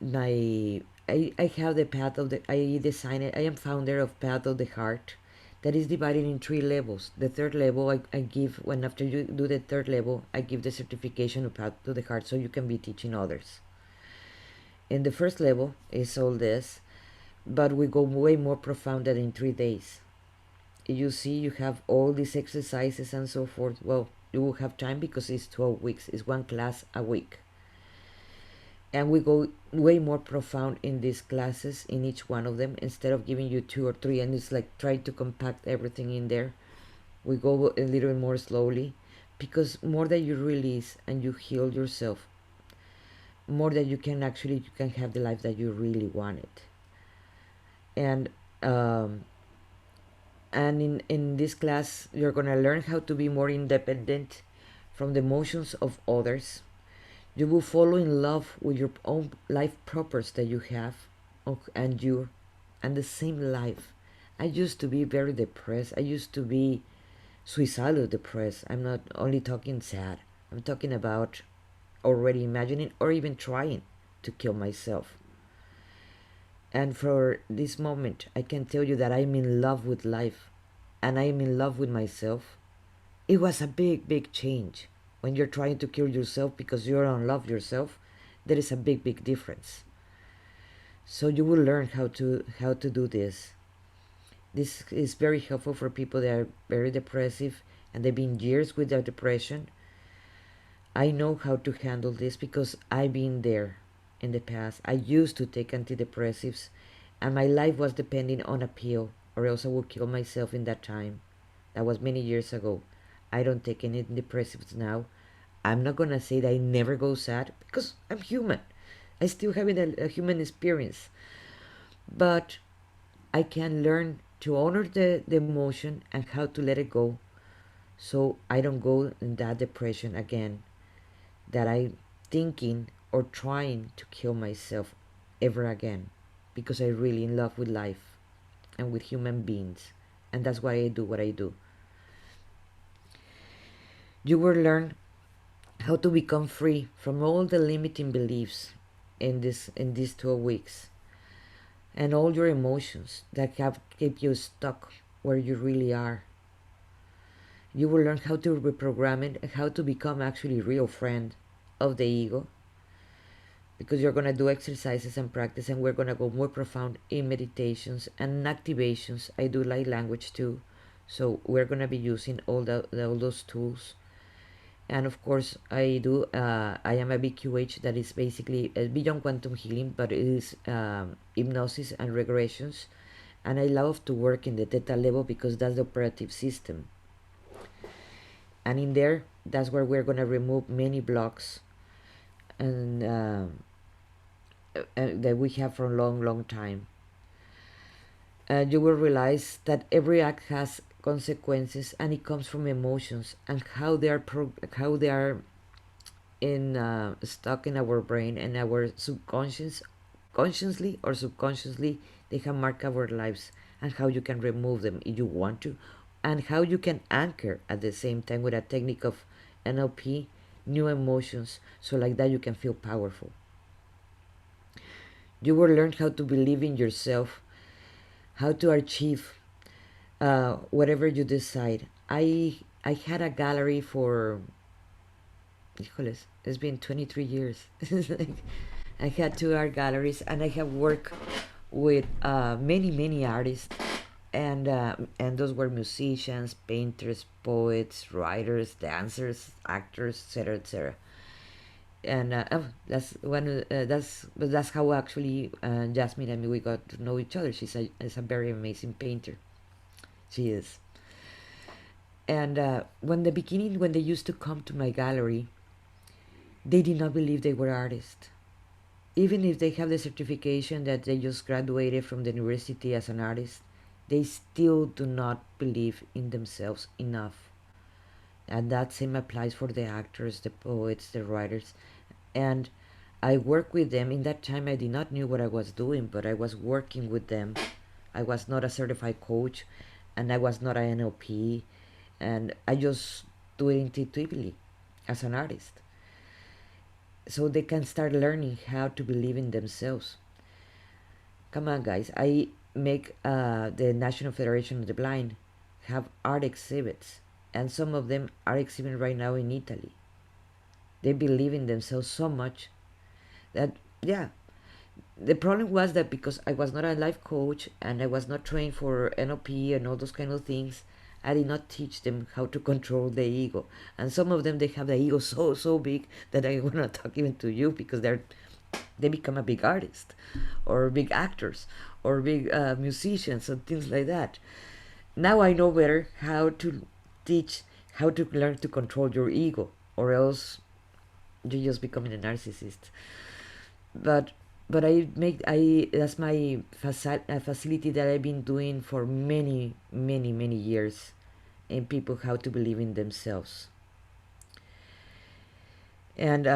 I have the path of the I designed it. I am founder of Path of the Heart, that is divided in 3 levels. The third level I give, when after you do the third level, I give the certification of Path to the Heart, so you can be teaching others. In the first level is all this, but we go way more profound than in 3 days. You see, you have all these exercises and so forth. Well, you will have time because it's 12 weeks. It's 1 class a week. And we go way more profound in these classes, in each one of them. Instead of giving you 2 or 3 and it's like trying to compact everything in there, we go a little bit more slowly, because more that you release and you heal yourself, more that you can have the life that you really wanted. And in this class, you're going to learn how to be more independent from the emotions of others. You will follow in love with your own life purpose that you have. and you and the same life. I used to be very depressed. I used to be suicidal depressed. I'm not only talking sad. I'm talking about already imagining or even trying to kill myself. And for this moment, I can tell you that I'm in love with life and I'm in love with myself. It was a big, big change. When you're trying to kill yourself because you don't love yourself, there is a big, big difference. So you will learn how to do this. This is very helpful for people that are very depressive and they've been years with their depression. I know how to handle this because I've been there in the past. I used to take antidepressives and my life was depending on a pill or else I would kill myself in that time. That was many years ago. I don't take any antidepressives now. I'm not gonna say that I never go sad because I'm human. I still having a human experience. But I can learn to honor the emotion and how to let it go so I don't go in that depression again that I'm thinking or trying to kill myself ever again because I'm really in love with life and with human beings. And that's why I do what I do. You will learn how to become free from all the limiting beliefs in these 12 weeks and all your emotions that have kept you stuck where you really are. You will learn how to reprogram it and how to become actually real friend of the ego because you're going to do exercises and practice and we're going to go more profound in meditations and activations. I do light language too. So we're going to be using all those tools. And of course, I am a BQH that is basically beyond quantum healing, but it is hypnosis and regressions. And I love to work in the theta level because that's the operative system. And in there, that's where we're going to remove many blocks and that we have for a long, long time. You will realize that every act has consequences and it comes from emotions and how they are in stuck in our brain and our subconscious, consciously or subconsciously, they have marked our lives and how you can remove them if you want to, and how you can anchor at the same time with a technique of NLP new emotions, so like that you can feel powerful. You will learn how to believe in yourself, how to achieve whatever you decide. I had a gallery for, híjoles, it's been 23 years. I had two art galleries and I have worked with many artists and those were musicians, painters, poets, writers, dancers, actors, etc., etc. And that's how actually Jasmine and me we got to know each other. Is a very amazing painter. She is. And when the beginning, when they used to come to my gallery, they did not believe they were artists. Even if they have the certification that they just graduated from the university as an artist, they still do not believe in themselves enough. And that same applies for the actors, the poets, the writers. And I work with them. In that time, I did not knew what I was doing, but I was working with them. I was not a certified coach, and I was not an NLP, and I just do it intuitively as an artist. So they can start learning how to believe in themselves. Come on, guys. I make the National Federation of the Blind have art exhibits, and some of them are exhibiting right now in Italy. They believe in themselves so much that, yeah, the problem was that because I was not a life coach and I was not trained for NLP and all those kind of things, I did not teach them how to control the ego. And some of them, they have the ego so big that I want to talk even to you because they become a big artist or big actors or big musicians and things like that. Now I know better how to teach, how to learn to control your ego, or else you're just becoming a narcissist. But I that's my facility that I've been doing for many years, in people how to believe in themselves. And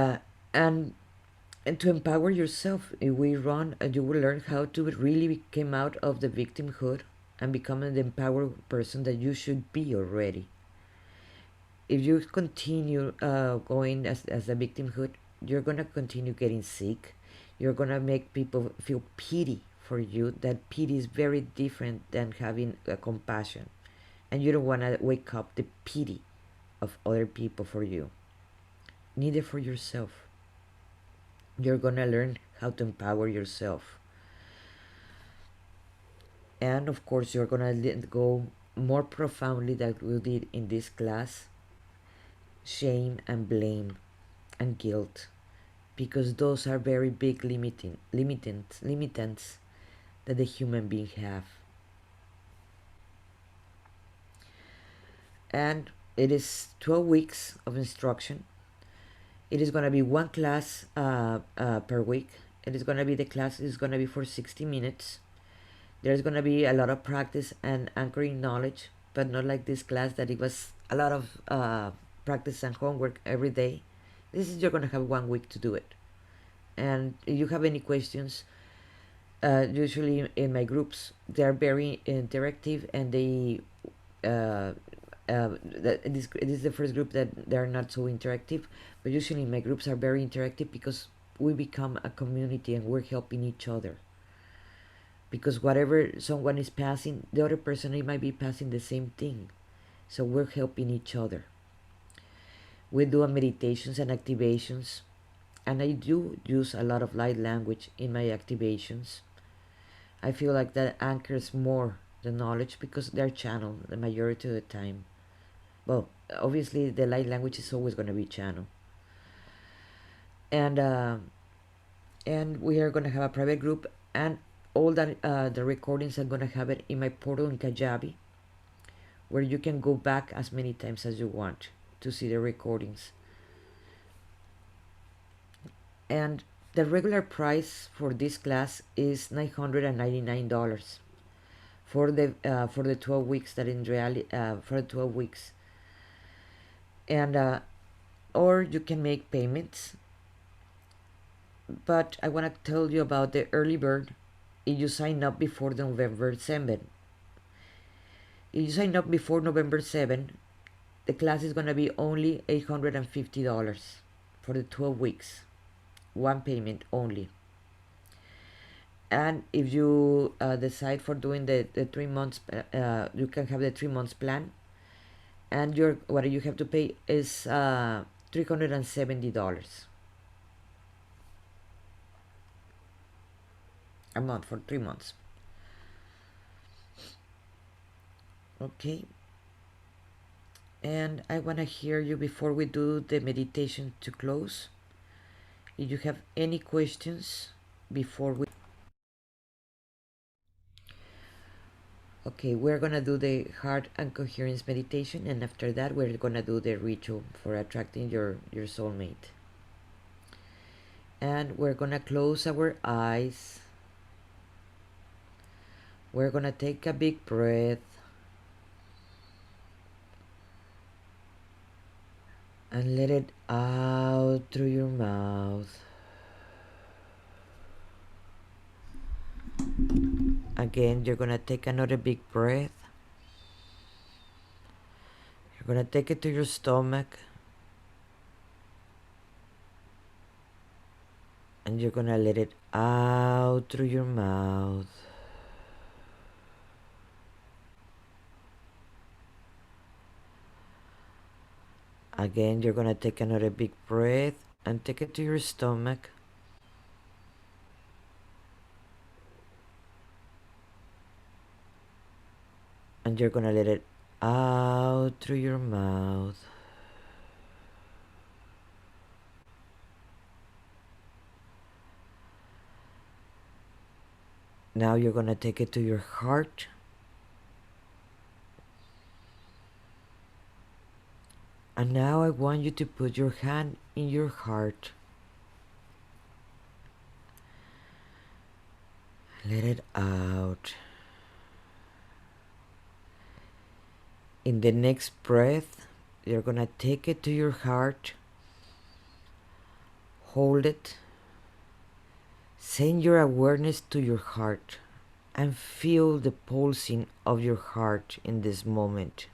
And to empower yourself, if we run, you will learn how to really come out of the victimhood and become an empowered person that you should be already. If you continue going as a victimhood, you're gonna continue getting sick. You're gonna make people feel pity for you. That pity is very different than having compassion, and you don't want to wake up the pity of other people for you, neither for yourself. You're gonna learn how to empower yourself, and of course, you're gonna let go more profoundly than we did in this class. Shame and blame and guilt, because those are very big limitants that the human being have. And it is 12 weeks of instruction. It is going to be one class per week. It is going to be, the class is going to be for 60 minutes. There's going to be a lot of practice and anchoring knowledge, but not like this class that it was a lot of practice and homework every day. This is, you're going to have 1 week to do it. And if you have any questions, usually in my groups, they are very interactive, and they this is the first group that they are not so interactive, but usually my groups are very interactive because we become a community and we're helping each other. Because whatever someone is passing, the other person, it might be passing the same thing, so we're helping each other. We do meditations and activations, and I do use a lot of light language in my activations. I feel like that anchors more the knowledge because they're channeled the majority of the time. Well, obviously the light language is always going to be channeled. And we are going to have a private group, and all that the recordings I'm going to have it in my portal in Kajabi, where you can go back as many times as you want to see the recordings. And the regular price for this class is $999 for the 12 weeks. That in reality, for the 12 weeks, and or you can make payments. But I want to tell you about the early bird. If you sign up before November 7, if you sign up before November 7, the class is going to be only $850 for the 12 weeks. One payment only. And if you decide for doing the 3 months, you can have the 3 months plan, and what you have to pay is $370 a month for 3 months. Okay. And I want to hear you before we do the meditation to close. If you have any questions before we... Okay, we're going to do the heart and coherence meditation, and after that we're going to do the ritual for attracting your soulmate. And we're going to close our eyes. We're going to take a big breath and let it out through your mouth. Again, you're going to take another big breath. You're going to take it to your stomach. And you're going to let it out through your mouth. Again, you're going to take another big breath and take it to your stomach. And you're going to let it out through your mouth. Now you're going to take it to your heart. And now I want you to put your hand in your heart. Let it out. In the next breath, you're going to take it to your heart. Hold it. Send your awareness to your heart and feel the pulsing of your heart in this moment.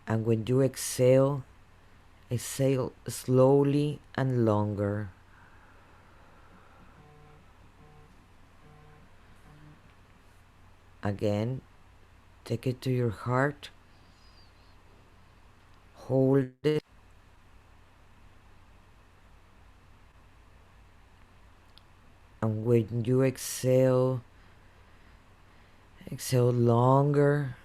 And when you exhale, exhale slowly and longer. Again, take it to your heart, hold it, and when you exhale, exhale longer.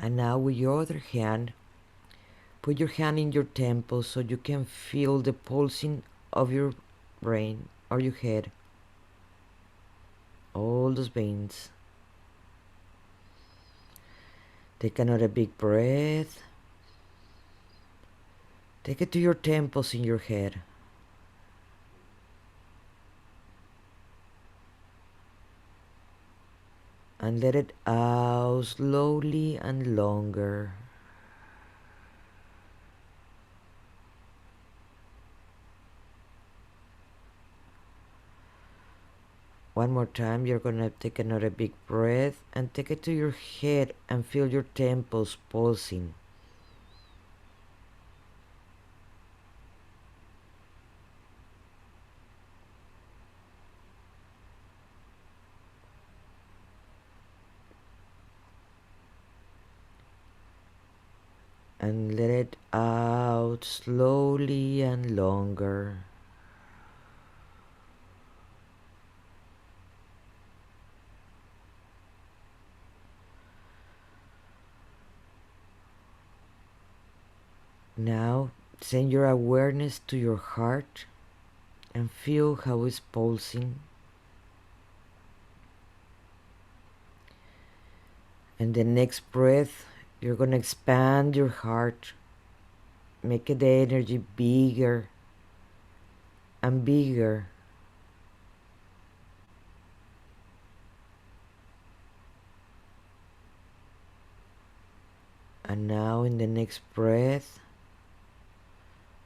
And now with your other hand, put your hand in your temple so you can feel the pulsing of your brain or your head. All those veins. Take another big breath. Take it to your temples in your head. And let it out slowly and longer. One more time, you're gonna take another big breath and take it to your head and feel your temples pulsing. And let it out slowly and longer. Now, send your awareness to your heart and feel how it's pulsing. And the next breath, you're going to expand your heart, make the energy bigger and bigger. And now in the next breath,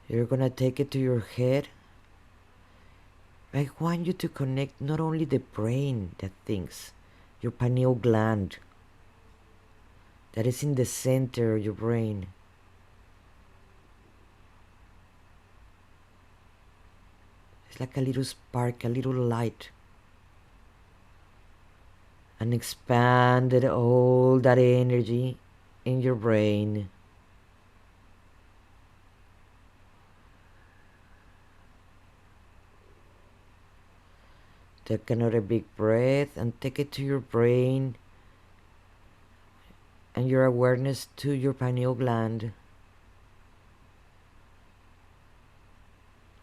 you're going to take it to your head. I want you to connect not only the brain that thinks, your pineal gland that is in the center of your brain. It's like a little spark, a little light. And expanded all that energy in your brain. Take another big breath and take it to your brain and your awareness to your pineal gland.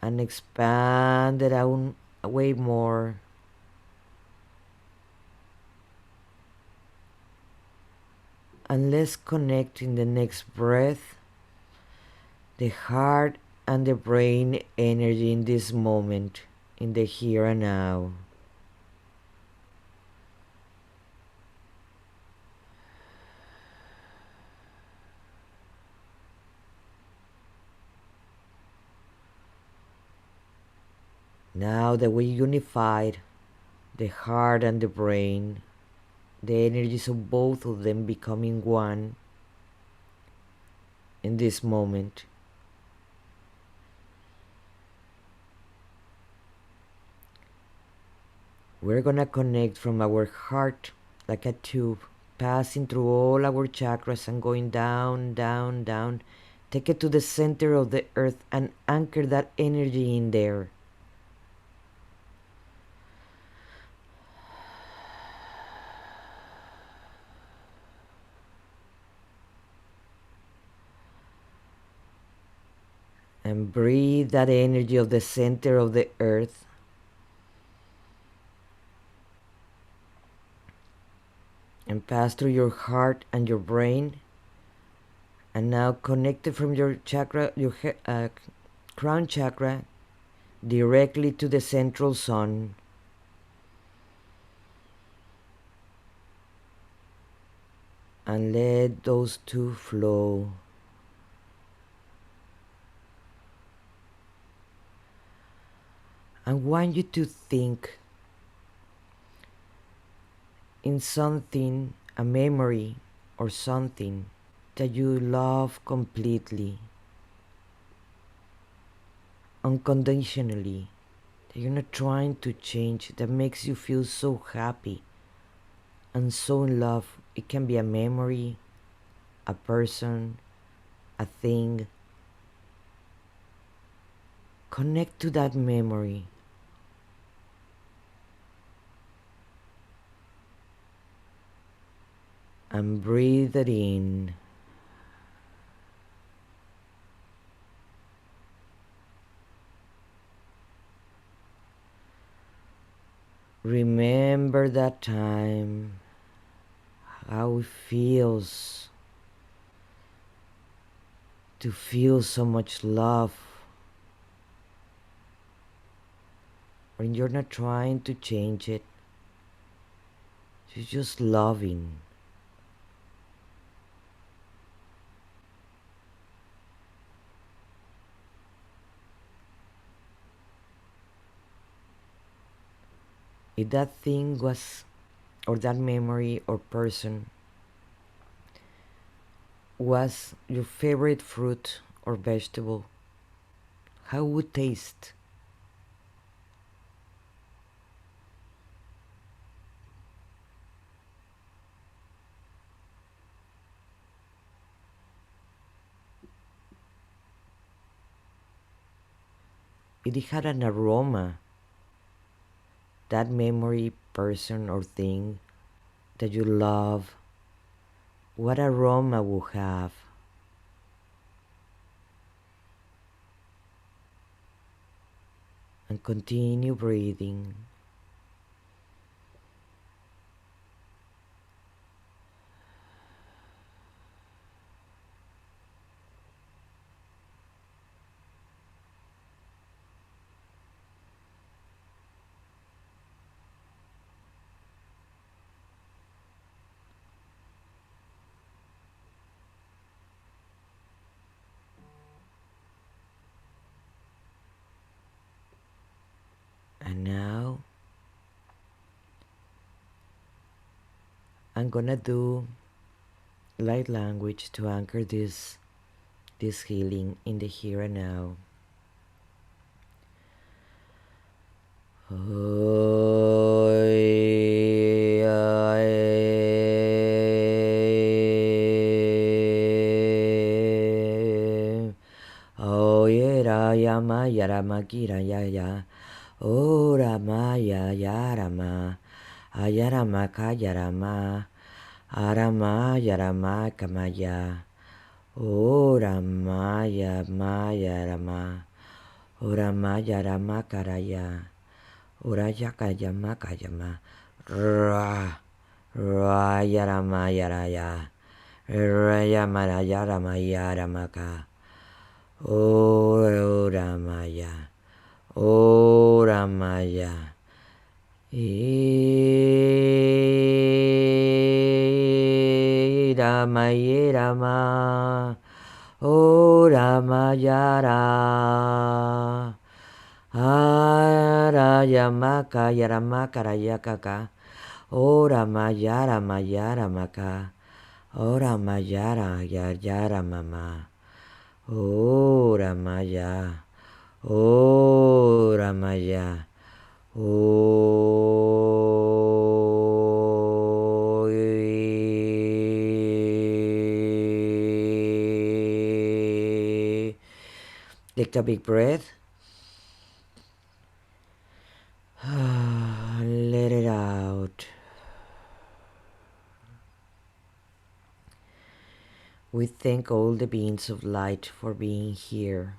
And expand it out way more. And let's connect in the next breath the heart and the brain energy in this moment, in the here and now. Now that we unified the heart and the brain, the energies of both of them becoming one in this moment. We're gonna connect from our heart like a tube, passing through all our chakras and going down, down, down. Take it to the center of the earth and anchor that energy in there. And breathe that energy of the center of the earth. And pass through your heart and your brain. And now connect it from your chakra, crown chakra directly to the central sun, and let those two flow. I want you to think in something, a memory or something that you love completely, unconditionally, that you're not trying to change, that makes you feel so happy and so in love. It can be a memory, a person, a thing. Connect to that memory and breathe it in. Remember that time, how it feels to feel so much love when you're not trying to change it, you're just loving. If that thing was, or that memory or person was your favorite fruit or vegetable, how would it taste? If it had an aroma, that memory, person, or thing that you love, what aroma would have? And continue breathing. And now I'm gonna do light language to anchor this healing in the here and now. Oh yera yama yarama gira ya. Oh rama ya yarama. Ayarama kayarama. Arama yarama kamaya. Oh rama ya maya rama. Oh rama yarama karaya. Uraya kayama kayama. Ra. Ra yarama yaraya. Raya maraya rama yaramaka. O Ramaya, O Ramaya, Ramaya Rama, O Ramaya Ra, Arayamaka Yaramaka Rayakaka, O Ramaya Ramaya Ramaka, O Ramaya Rayara Mama. Oh Ramaya, oh Ramaya, oh. Take a big breath. Let it out. We thank all the beings of light for being here,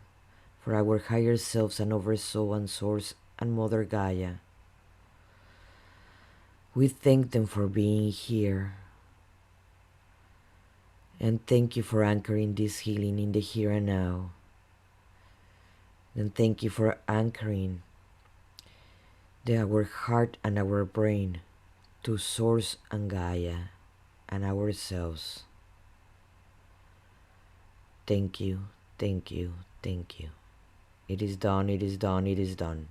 for our higher selves and Oversoul and Source and Mother Gaia. We thank them for being here. And thank you for anchoring this healing in the here and now. Then thank you for anchoring our heart and our brain to Source and Gaia and ourselves. Thank you, thank you, thank you. It is done, it is done, it is done.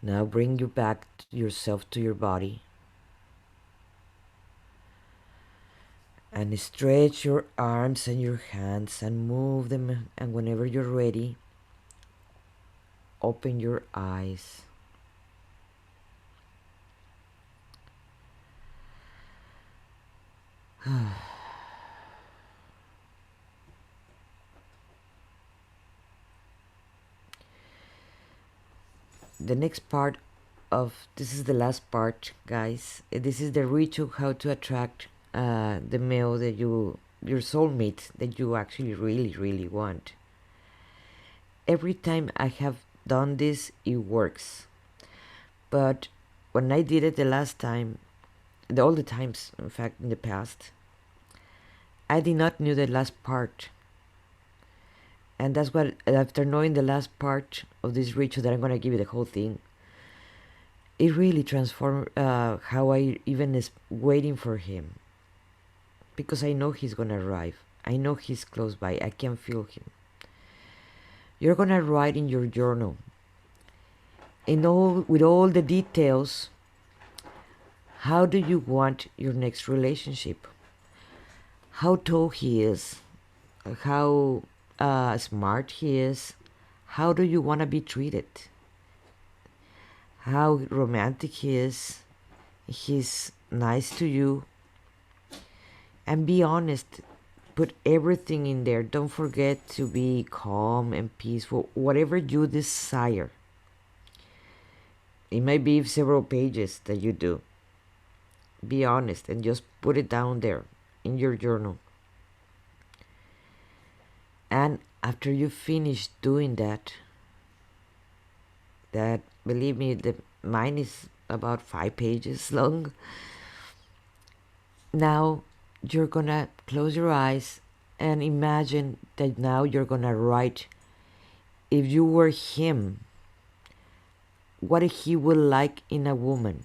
Now bring you back yourself to your body and stretch your arms and your hands and move them, and whenever you're ready, open your eyes. The next part of this is the last part, guys. This is the ritual how to attract the male that your soulmate that you actually really want. Every time I have done this, it works. But when I did it the last time, all the times, in fact, in the past, I did not knew the last part. And that's what, after knowing the last part of this ritual, that I'm going to give you the whole thing, it really transformed how I even is waiting for him. Because I know he's going to arrive. I know he's close by. I can feel him. You're going to write in your journal, with all the details, how do you want your next relationship? How tall he is, how smart he is, how do you want to be treated, how romantic he is, he's nice to you, and be honest. Put everything in there. Don't forget to be calm and peaceful, whatever you desire. It might be several pages that you do. Be honest and just put it down there in your journal. And after you finish doing that, believe me, mine is about 5 pages long. Now you're gonna close your eyes and imagine that now you're gonna write, if you were him, what he would like in a woman,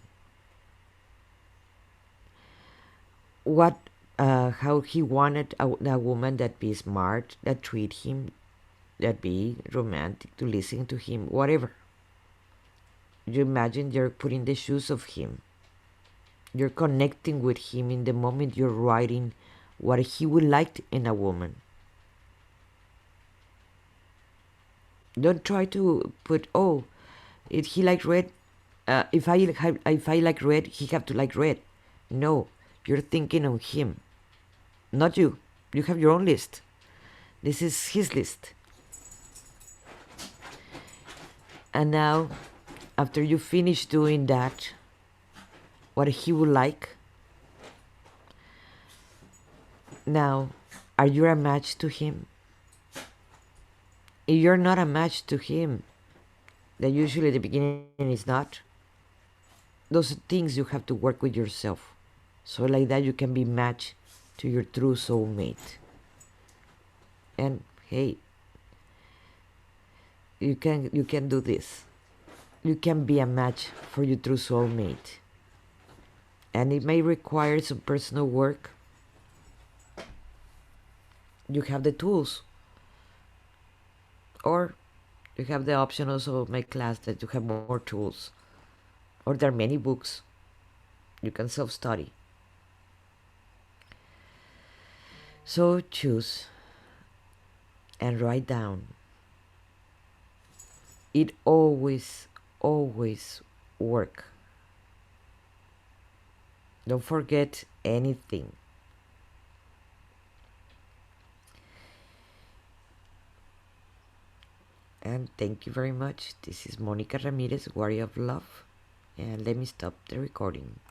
how he wanted a woman that be smart, that treat him, that be romantic, to listen to him, whatever. You imagine you're putting the shoes of him. You're connecting with him in the moment you're writing what he would like in a woman. Don't try to put, if he like red, if I like red, he have to like red. No, you're thinking of him, not you. You have your own list. This is his list. And now, after you finish doing that, what he would like, now, are you a match to him? If you're not a match to him, that usually at the beginning is not, those are things you have to work with yourself. So like that you can be matched to your true soulmate. And hey, you can do this. You can be a match for your true soulmate. And it may require some personal work. You have the tools. Or you have the option also of my class that you have more tools. Or there are many books. You can self-study. So choose and write down. It always work. Don't forget anything. And thank you very much. This is Monica Ramirez, Warrior of Love. And let me stop the recording.